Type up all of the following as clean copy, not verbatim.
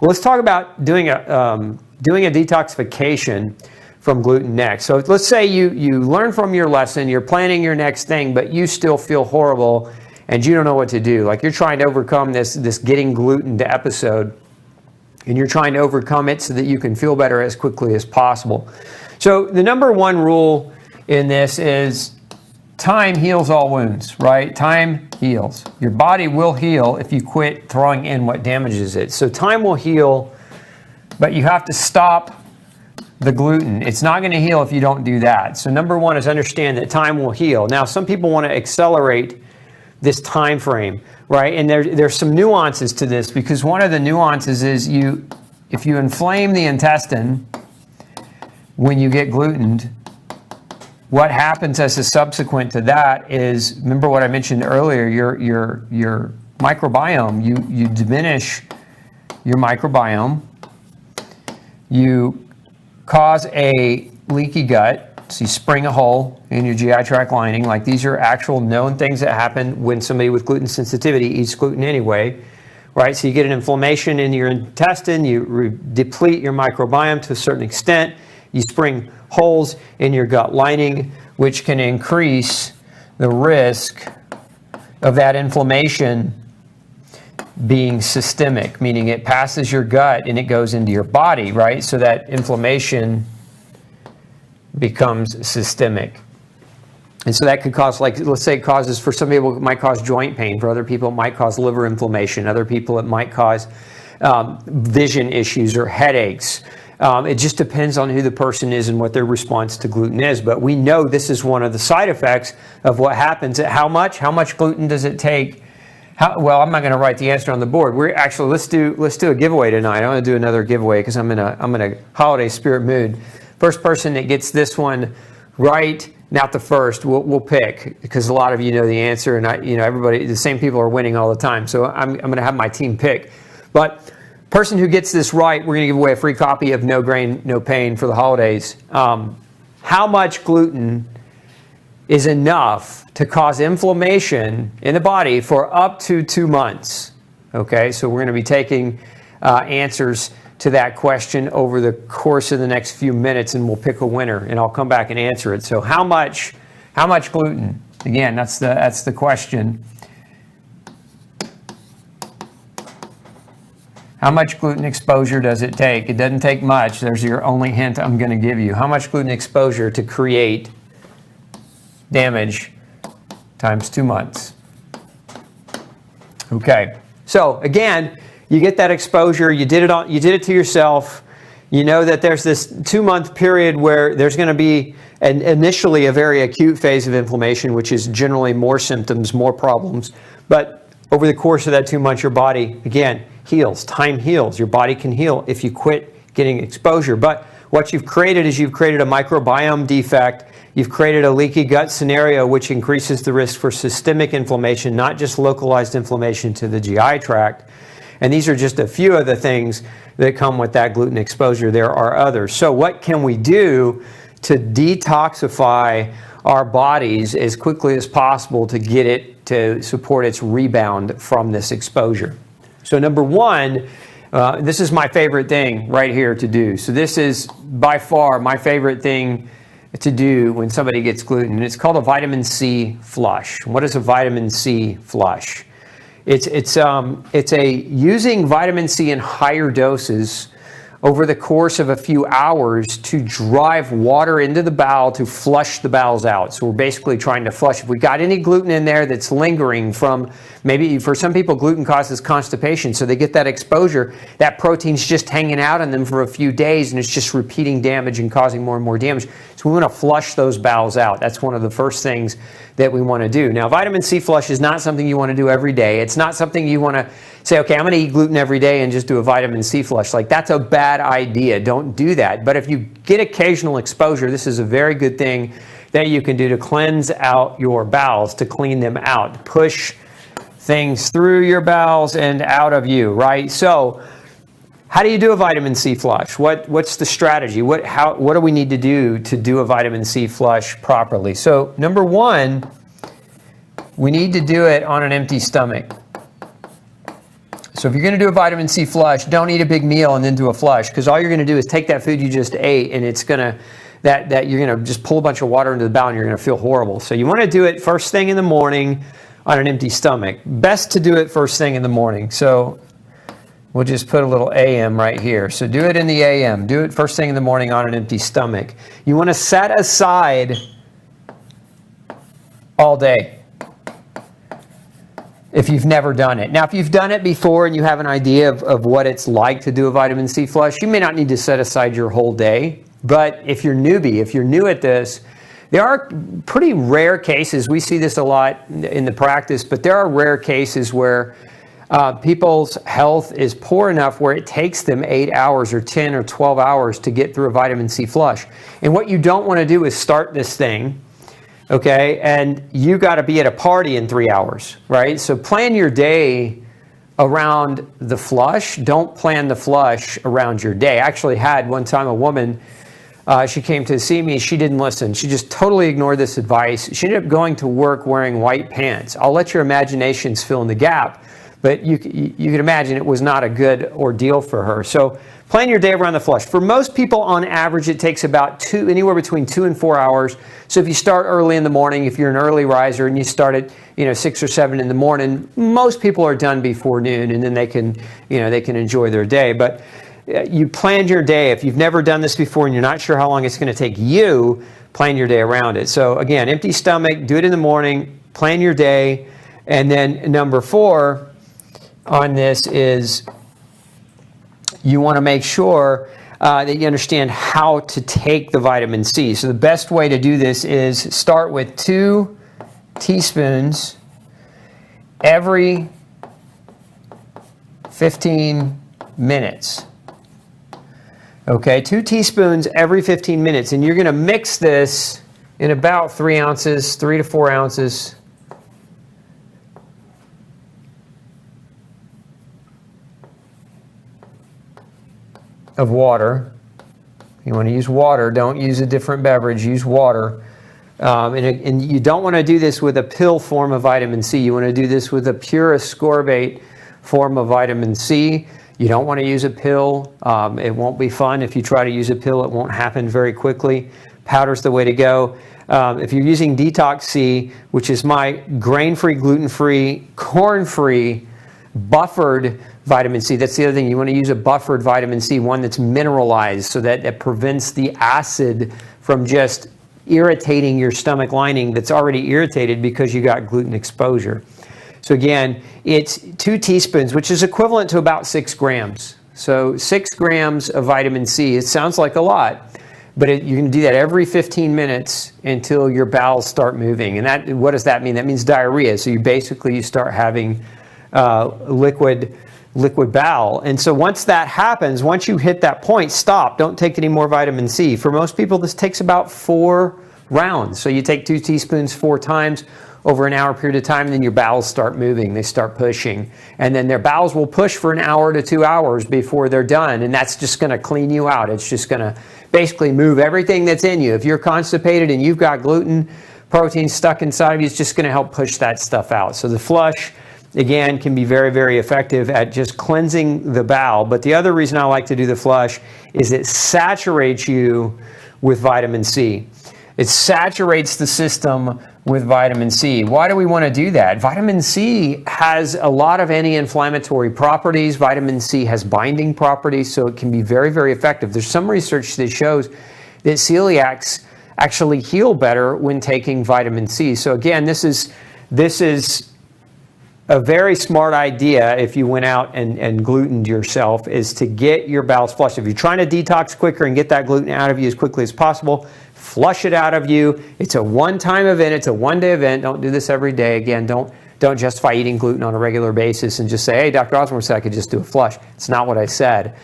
Well, let's talk about doing a detoxification from gluten next. So let's say you learn from your lesson, you're planning your next thing, but you still feel horrible and you don't know what to do. Like you're trying to overcome this getting gluten to episode, and you're trying to overcome it so that you can feel better as quickly as possible. So the number one rule in this is time heals all wounds, right? Time heals. Your body will heal if you quit throwing in what damages it. So time will heal, but you have to stop the gluten. It's not going to heal if you don't do that. So number one is understand that time will heal. Now, some people want to accelerate this time frame, right? And there's some nuances to this, because one of the nuances is if you inflame the intestine when you get glutened, what happens as a subsequent to that is, remember what I mentioned earlier, your microbiome, you diminish your microbiome, you cause a leaky gut, so you spring a hole in your GI tract lining. Like, these are actual known things that happen when somebody with gluten sensitivity eats gluten anyway, right? So you get an inflammation in your intestine, you deplete your microbiome to a certain extent, you spring holes in your gut lining, which can increase the risk of that inflammation being systemic, meaning it passes your gut and it goes into your body, right? So that inflammation becomes systemic. And so that could cause, like, let's say it causes, for some people it might cause joint pain, for other people it might cause liver inflammation, other people it might cause vision issues or headaches. It just depends on who the person is and what their response to gluten is. But we know this is one of the side effects of what happens. How much gluten does it take? Well, I'm not going to write the answer on the board. We're actually, let's do a giveaway tonight. I want to do another giveaway because I'm in a holiday spirit mood. First person that gets this one right, not the first, we'll pick, because a lot of you know the answer, and everybody, the same people are winning all the time. So I'm going to have my team pick. But person who gets this right, we're going to give away a free copy of No Grain, No Pain for the holidays. How much gluten is enough to cause inflammation in the body for up to 2 months? Okay, so we're going to be taking answers to that question over the course of the next few minutes, and we'll pick a winner, and I'll come back and answer it. So how much gluten? Again, that's the question. How much gluten exposure does it take? It doesn't take much. There's your only hint I'm going to give you. How much gluten exposure to create damage times 2 months? Okay. So again, you get that exposure. You did it to yourself. You know that there's this 2-month period where there's going to be initially a very acute phase of inflammation, which is generally more symptoms, more problems. But over the course of that 2 months, your body, again, heals. Time heals. Your body can heal if you quit getting exposure. But what you've created is you've created a microbiome defect. You've created a leaky gut scenario, which increases the risk for systemic inflammation, not just localized inflammation to the GI tract. And these are just a few of the things that come with that gluten exposure. There are others. So what can we do to detoxify our bodies as quickly as possible to get it to support its rebound from this exposure? So number one, this is my favorite thing right here to do. So this is by far my favorite thing to do when somebody gets gluten. And it's called a vitamin C flush. What is a vitamin C flush? It's using vitamin C in higher doses over the course of a few hours to drive water into the bowel to flush the bowels out. So we're basically trying to flush. If we got any gluten in there that's lingering from, maybe for some people gluten causes constipation, so they get that exposure, that protein's just hanging out in them for a few days and it's just repeating damage and causing more and more damage. So we want to flush those bowels out. That's one of the first things that we want to do. Now, vitamin C flush is not something you want to do every day. It's not something you want to say, okay, I'm going to eat gluten every day and just do a vitamin C flush. Like, that's a bad idea. Don't do that. But if you get occasional exposure, this is a very good thing that you can do to cleanse out your bowels, to clean them out, push things through your bowels and out of you, right? So how do you do a vitamin C flush? What's the strategy? What do we need to do a vitamin C flush properly? So number one, we need to do it on an empty stomach. So if you're going to do a vitamin C flush, don't eat a big meal and then do a flush, because all you're going to do is take that food you just ate, and it's going to that you're going to just pull a bunch of water into the bowel, and you're going to feel horrible. So you want to do it first thing in the morning on an empty stomach. Best to do it first thing in the morning. So we'll just put a little AM right here. So do it in the AM. Do it first thing in the morning on an empty stomach. You want to set aside all day if you've never done it. Now, if you've done it before and you have an idea of what it's like to do a vitamin C flush, you may not need to set aside your whole day. But if you're newbie, if you're new at this, there are pretty rare cases. We see this a lot in the practice, but there are rare cases where people's health is poor enough where it takes them 8 hours or 10 or 12 hours to get through a vitamin C flush. And what you don't want to do is start this thing, okay, and you got to be at a party in 3 hours, right? So plan your day around the flush. Don't plan the flush around your day. I actually had one time a woman, she came to see me. She didn't listen. She just totally ignored this advice. She ended up going to work wearing white pants. I'll let your imaginations fill in the gap, but you can imagine it was not a good ordeal for her. So plan your day around the flush. For most people, on average, it takes about anywhere between 2 and 4 hours. So if you start early in the morning, if you're an early riser and you start at 6 or 7 in the morning, most people are done before noon, and then they can enjoy their day. But you planned your day. If you've never done this before and you're not sure how long it's going to take you, plan your day around it. So again, empty stomach, do it in the morning, plan your day. And then number 4 on this is you want to make sure that you understand how to take the vitamin C. So the best way to do this is start with 2 teaspoons every 15 minutes. Okay, 2 teaspoons every 15 minutes, and you're going to mix this in about 3 ounces, 3 to 4 ounces of water. You want to use water. Don't use a different beverage. Use water. And you don't want to do this with a pill form of vitamin C. You want to do this with a pure ascorbate form of vitamin C. You don't want to use a pill. It won't be fun. If you try to use a pill, it won't happen very quickly. Powder's the way to go. If you're using Detox C, which is my grain-free, gluten-free, corn-free, buffered vitamin C. That's the other thing. You want to use a buffered vitamin C, one that's mineralized, so that it prevents the acid from just irritating your stomach lining that's already irritated because you got gluten exposure. So again, it's 2 teaspoons, which is equivalent to about 6 grams. So 6 grams of vitamin C. It sounds like a lot, but you can do that every 15 minutes until your bowels start moving. And what does that mean? That means diarrhea. So you start having liquid bowel. And so once that happens, once you hit that point, stop. Don't take any more vitamin C. For most people, this takes about 4 rounds. So you take 2 teaspoons 4 times over an hour period of time, and then your bowels start moving. They start pushing. And then their bowels will push for an hour to 2 hours before they're done. And that's just going to clean you out. It's just going to basically move everything that's in you. If you're constipated and you've got gluten protein stuck inside of you, it's just going to help push that stuff out. So the flush, again, can be very, very effective at just cleansing the bowel. But the other reason I like to do the flush is it saturates you with vitamin C. It saturates the system with vitamin C. Why do we want to do that? Vitamin C has a lot of anti-inflammatory properties. Vitamin C has binding properties, so it can be very, very effective. There's some research that shows that celiacs actually heal better when taking vitamin C. So again, this is a very smart idea if you went out and glutened yourself, is to get your bowels flushed. If you're trying to detox quicker and get that gluten out of you as quickly as possible, flush it out of you. It's a one-time event. It's a one-day event. Don't do this every day. Again, don't justify eating gluten on a regular basis and just say, hey, Dr. Osborne said I could just do a flush. It's not what I said.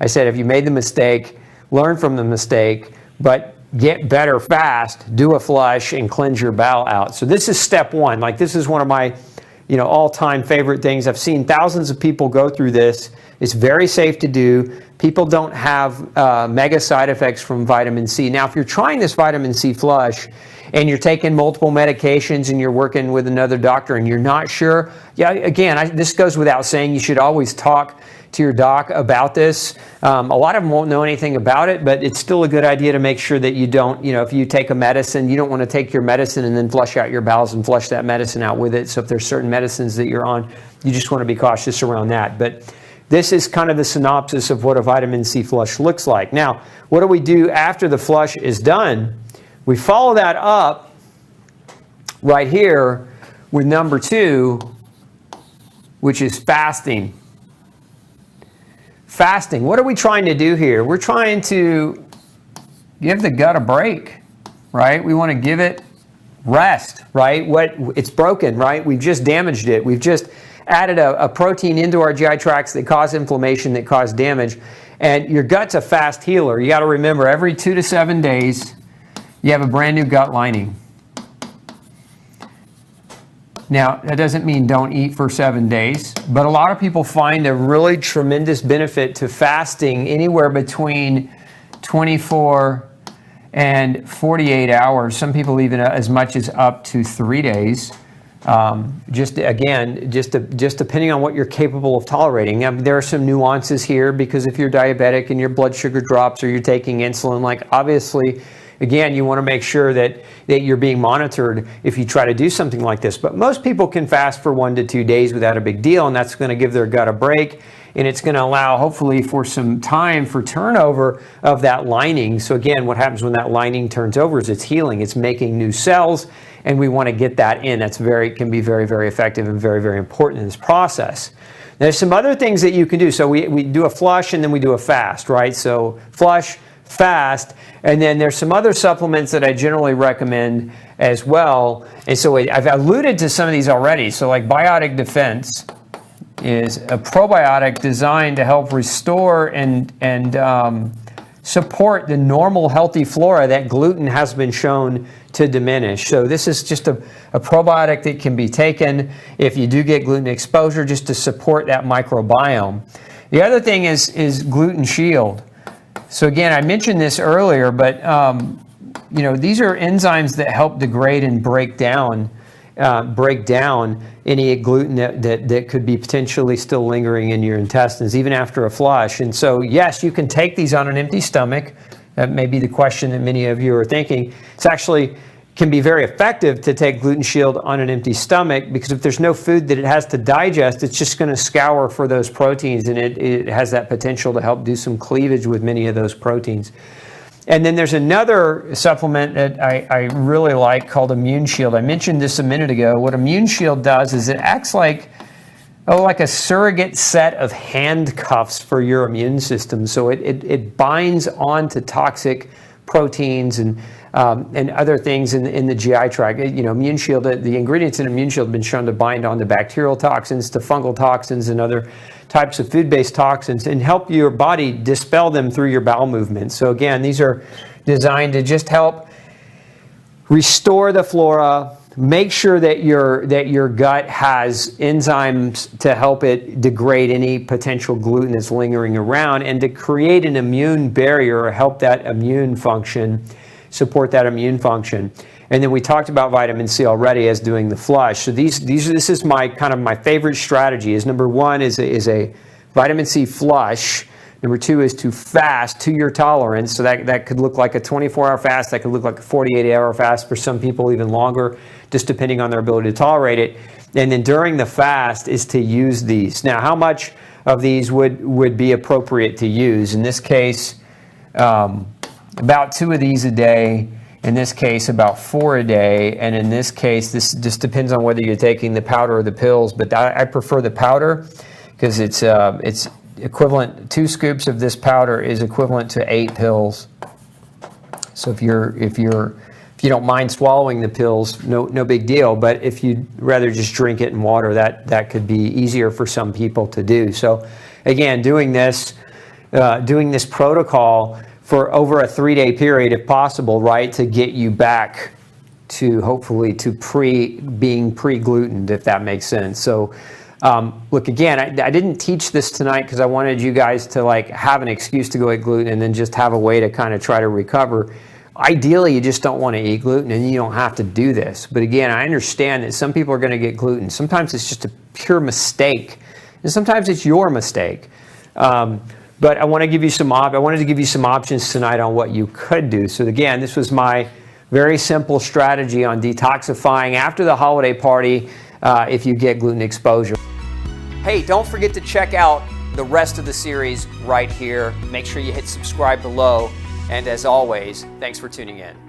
I said if you made the mistake, learn from the mistake, but get better fast, do a flush, and cleanse your bowel out. So this is step 1. Like, this is one of my all-time favorite things. I've seen thousands of people go through this. It's very safe to do. People don't have mega side effects from vitamin C. Now, if you're trying this vitamin C flush and you're taking multiple medications and you're working with another doctor and you're not sure, yeah, again, this goes without saying, you should always talk to your doc about this. A lot of them won't know anything about it, but it's still a good idea to make sure that you don't, if you take a medicine, you don't want to take your medicine and then flush out your bowels and flush that medicine out with it. So if there's certain medicines that you're on, you just want to be cautious around that. But this is kind of the synopsis of what a vitamin C flush looks like. Now, what do we do after the flush is done? We follow that up right here with number 2, which is fasting. Fasting. What are we trying to do here? We're trying to give the gut a break, right? We want to give it rest, right? It's broken, right? We've just damaged it. We've just added a protein into our GI tracts that cause inflammation, that cause damage. And your gut's a fast healer. You got to remember, every 2 to 7 days, you have a brand new gut lining. Now, that doesn't mean don't eat for 7 days, but a lot of people find a really tremendous benefit to fasting anywhere between 24 and 48 hours. Some people even as much as up to 3 days. Just depending on what you're capable of tolerating. Now, there are some nuances here, because if you're diabetic and your blood sugar drops or you're taking insulin, like obviously, again, you want to make sure that you're being monitored if you try to do something like this. But most people can fast for 1 to 2 days without a big deal, and that's going to give their gut a break. And it's going to allow, hopefully, for some time for turnover of that lining. So again, what happens when that lining turns over is it's healing. It's making new cells, and we want to get that in. That's can be very, very effective and very, very important in this process. There's some other things that you can do. So we do a flush and then we do a fast, right? So flush, fast, and then there's some other supplements that I generally recommend as well. And so I've alluded to some of these already. So like Biotic Defense is a probiotic designed to help restore and support the normal healthy flora that gluten has been shown to diminish. So this is just a probiotic that can be taken if you do get gluten exposure, just to support that microbiome. The other thing is Gluten Shield. So again, I mentioned this earlier, but these are enzymes that help degrade and break down any gluten that could be potentially still lingering in your intestines, even after a flush. And so, yes, you can take these on an empty stomach. That may be the question that many of you are thinking. It's actually can be very effective to take Gluten Shield on an empty stomach, because if there's no food that it has to digest, it's just going to scour for those proteins, and it has that potential to help do some cleavage with many of those proteins. And then there's another supplement that I really like called Immune Shield. I mentioned this a minute ago. What Immune Shield does is it acts like a surrogate set of handcuffs for your immune system. So it binds onto toxic proteins and other things in the GI tract. Immune Shield, the ingredients in Immune Shield have been shown to bind onto bacterial toxins, to fungal toxins, and other types of food-based toxins, and help your body dispel them through your bowel movements. So again, these are designed to just help restore the flora, make sure that your gut has enzymes to help it degrade any potential gluten that's lingering around, and to create an immune barrier or help that immune function, support that immune function. And then we talked about vitamin C already as doing the flush. So this is my favorite strategy. Is number 1 is a vitamin C flush. Number 2 is to fast to your tolerance. So that could look like a 24-hour fast. That could look like a 48-hour fast for some people, even longer, just depending on their ability to tolerate it. And then during the fast is to use these. Now, how much of these would be appropriate to use? In this case, about 2 of these a day. In this case, about 4 a day. And in this case, this just depends on whether you're taking the powder or the pills. But I prefer the powder, because it's equivalent. 2 scoops of this powder is equivalent to 8 pills. So if you don't mind swallowing the pills, no big deal. But if you'd rather just drink it in water, that could be easier for some people to do. So again, doing this protocol for over a 3-day period, if possible, right, to get you back to hopefully to being pre-glutened, if that makes sense. So Look, again, I didn't teach this tonight because I wanted you guys to like have an excuse to go eat gluten and then just have a way to kind of try to recover. Ideally, you just don't want to eat gluten and you don't have to do this. But again, I understand that some people are going to get gluten. Sometimes it's just a pure mistake, and sometimes it's your mistake. But I want to give you I wanted to give you some options tonight on what you could do. So again, this was my very simple strategy on detoxifying after the holiday party if you get gluten exposure. Hey, don't forget to check out the rest of the series right here. Make sure you hit subscribe below. And as always, thanks for tuning in.